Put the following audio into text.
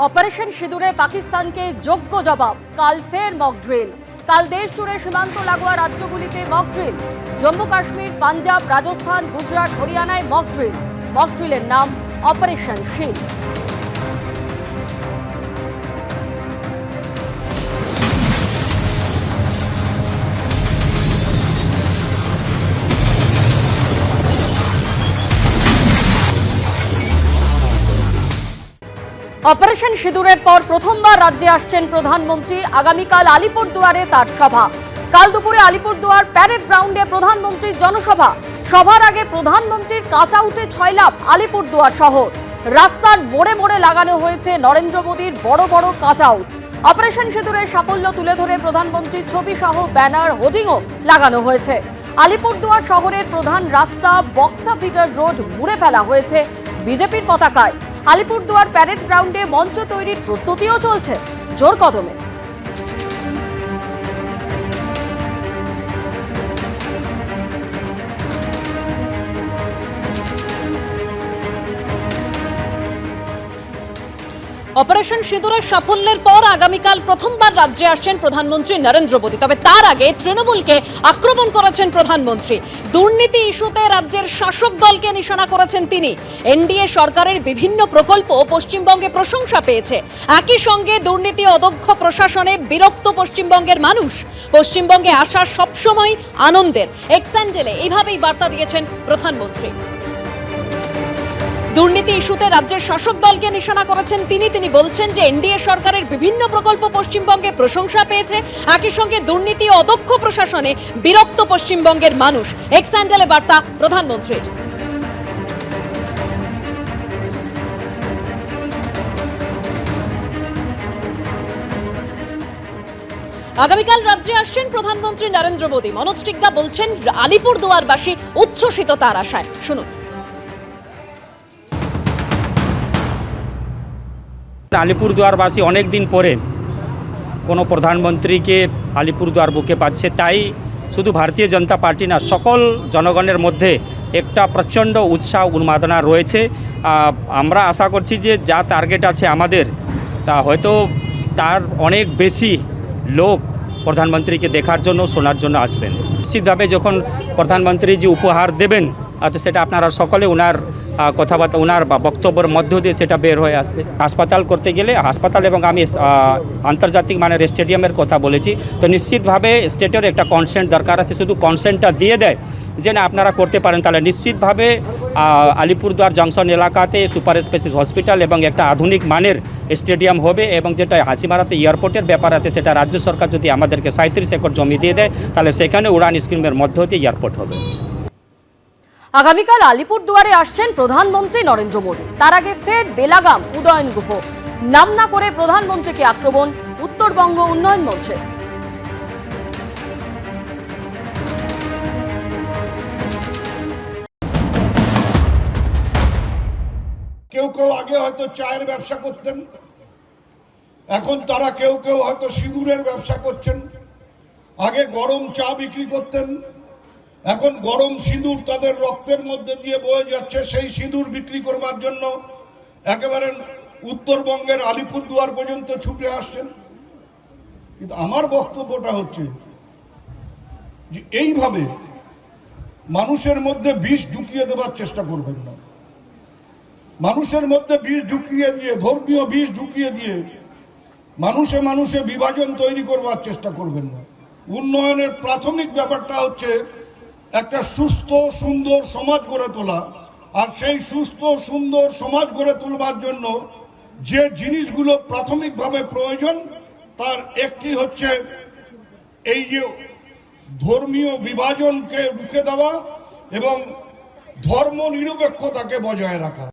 Operation সিঁদুরে পাকিস্তানকে যোগ্য জবাব। কাল ফের মক ড্রিল। কাল দেশ জুড়ে সীমান্ত লাগোয়া রাজ্যগুলিতে মক ড্রিল। জম্মু কাশ্মীর, পাঞ্জাব, রাজস্থান, গুজরাট, হরিয়ানায় মক ড্রিল। মক ড্রিলের নাম অপারেশন শিল্ড। অপারেশন সিঁদুরের পর প্রথমবার রাজ্যে আসছেন প্রধানমন্ত্রী। আগামীকাল আলিপুরদুয়ারে তার সভা। কাল দুপুরে আলিপুরদুয়ার প্যারেড গ্রাউন্ডে প্রধানমন্ত্রীর জনসভা। সভার আগে প্রধানমন্ত্রীর কাটআউটে ছয়লাভ আলিপুরদুয়ার শহর। রাস্তার মোড়ে মোড়ে লাগানো হয়েছে নরেন্দ্র মোদীর বড় বড় কাটআউট। অপারেশন সিঁদুরের সাফল্য তুলে ধরে প্রধানমন্ত্রীর ছবি সহ ব্যানার, হোর্ডিংও লাগানো হয়েছে। আলিপুরদুয়ার শহরের প্রধান রাস্তা বক্সা ফিটার রোড মুড়ে ফেলা হয়েছে বিজেপির পতাকায়। আলিপুরদুয়ার প্যারেড গ্রাউন্ডে মঞ্চ তৈরির প্রস্তুতিও চলছে জোর কদমে। অপারেশন সিঁদুরের সাফল্যের পর আগামীকাল প্রথমবার রাজ্যে আসছেন প্রধানমন্ত্রী নরেন্দ্র মোদী। তবে তার আগে তৃণমূলকে আক্রমণ করেছেন প্রধানমন্ত্রী। দুর্নীতি ইস্যুতে রাজ্যের শাসক দলকে নিশানা করেছেন তিনি। এনডিএ সরকারের বিভিন্ন প্রকল্প পশ্চিমবঙ্গে প্রশংসা পেয়েছে। একই সঙ্গে দুর্নীতি অদক্ষ প্রশাসনে বিরক্ত পশ্চিমবঙ্গের মানুষ। পশ্চিমবঙ্গে আসা সবসময় আনন্দের। এক্স হ্যান্ডেলে এইভাবেই বার্তা দিয়েছেন প্রধানমন্ত্রী। দুর্নীতি ইস্যুতে রাজ্যের শাসক দলকে নিশানা করেছেন তিনি বলছেন যে এনডিএ সরকারের বিভিন্ন প্রকল্প পশ্চিমবঙ্গে প্রশংসা পেয়েছে। একই সঙ্গে দুর্নীতি ও অদক্ষ প্রশাসনে বিরক্ত পশ্চিমবঙ্গের মানুষ। এক্স হ্যান্ডেলে বার্তা প্রধানমন্ত্রীর। আগামীকাল রাজ্যে আসছেন প্রধানমন্ত্রী নরেন্দ্র মোদী। মনোজ টিগ্গা বলছেন আলিপুরদুয়ারবাসী উচ্ছ্বসিত তার আশায়। শুনুন। আলিপুরদুয়ারবাসী অনেক দিন পরে কোনো প্রধানমন্ত্রীকে আলিপুরদুয়ার বুকে পাচ্ছে, তাই শুধু ভারতীয় জনতা পার্টি না, সকল জনগণের মধ্যে একটা প্রচণ্ড উৎসাহ উন্মাদনা রয়েছে। আমরা আশা করছি যে যা টার্গেট আছে আমাদের, তা হয়তো তার অনেক বেশি লোক প্রধানমন্ত্রীকে দেখার জন্য, শোনার জন্য আসবেন। নিশ্চিতভাবে যখন প্রধানমন্ত্রী যে উপহার দেবেন, তো সেটা আপনারা সকলে ওনার কথাবার্তা, ওনার বক্তব্যের মধ্য দিয়ে সেটা বের হয়ে আসবে। হাসপাতাল করতে গেলে হাসপাতাল, এবং আমি আন্তর্জাতিক মানের স্টেডিয়ামের কথা বলেছি, তো নিশ্চিতভাবে স্টেটের একটা কনসেন্ট দরকার আছে। শুধু কনসেন্টটা দিয়ে দেয় যে না আপনারা করতে পারেন, তাহলে নিশ্চিতভাবে আলিপুরদুয়ার জংশন এলাকাতে সুপার স্পেশালিস্ট হসপিটাল এবং একটা আধুনিক মানের স্টেডিয়াম হবে। এবং যেটা হাসিমারাতে এয়ারপোর্টের ব্যাপার আছে, সেটা রাজ্য সরকার যদি আমাদেরকে 37 একর জমি দিয়ে দেয়, তাহলে সেখানে উড়ান স্কিমের মধ্য দিয়ে এয়ারপোর্ট হবে। আগামীকাল আলিপুরদুয়ারে আসছেন প্রধানমন্ত্রী নরেন্দ্র মোদী। তার আগে ফের বেলাগাম উদয়ন গুহ। নাম না করে প্রধানমন্ত্রীকে আক্রমণ উত্তরবঙ্গ উন্নয়ন মঞ্চে। কেউ কেউ আগে হয়তো চায়ের ব্যবসা করতেন, এখন তারা কেউ কেউ হয়তো সিঁদুরের ব্যবসা করছেন। আগে গরম চা বিক্রি করতেন, এখন গরম সিঁদুর তাদের রক্তের মধ্যে দিয়ে বয়ে যাচ্ছে। সেই সিঁদুর বিক্রি করবার জন্য একেবারে উত্তরবঙ্গের আলিপুরদুয়ার পর্যন্ত ছুটে আসছেন। কিন্তু আমার বক্তব্যটা হচ্ছে যে এইভাবে মানুষের মধ্যে বিষ ঢুকিয়ে দেওয়ার চেষ্টা করবেন না। মানুষের মধ্যে বিষ ঢুকিয়ে দিয়ে, ধর্মীয় বিষ ঢুকিয়ে দিয়ে মানুষে মানুষে বিভাজন তৈরি করবার চেষ্টা করবেন না। উন্নয়নের প্রাথমিক ব্যাপারটা হচ্ছে একটা সুস্থ সুন্দর সমাজ গড়ে তোলা। আর সেই সুস্থ সুন্দর সমাজ গড়ে তোলবার জন্য যে জিনিসগুলো প্রাথমিকভাবে প্রয়োজন, তার একটি হচ্ছে এই যে ধর্মীয় বিভাজনকে রুখে দেওয়া এবং ধর্ম নিরপেক্ষতাকে বজায় রাখা।